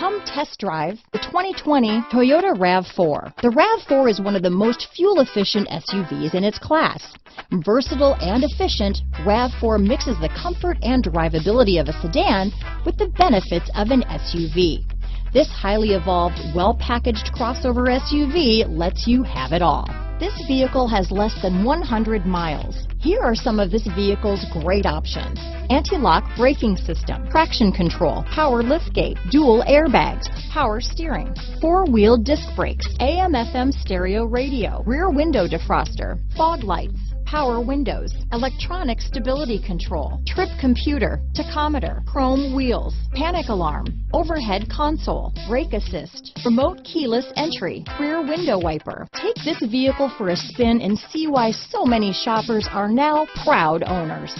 Come test drive the 2020 Toyota RAV4. The RAV4 is one of the most fuel-efficient SUVs in its class. Versatile and efficient, RAV4 mixes the comfort and drivability of a sedan with the benefits of an SUV. This highly evolved, well-packaged crossover SUV lets you have it all. This vehicle has less than 100 miles. Here are some of this vehicle's great options: anti-lock braking system, traction control, power liftgate, dual airbags, power steering, four-wheel disc brakes, AM/FM stereo radio, rear window defroster, fog lights, power windows, electronic stability control, trip computer, tachometer, chrome wheels, panic alarm, overhead console, brake assist, remote keyless entry, rear window wiper. Take this vehicle for a spin and see why so many shoppers are now proud owners.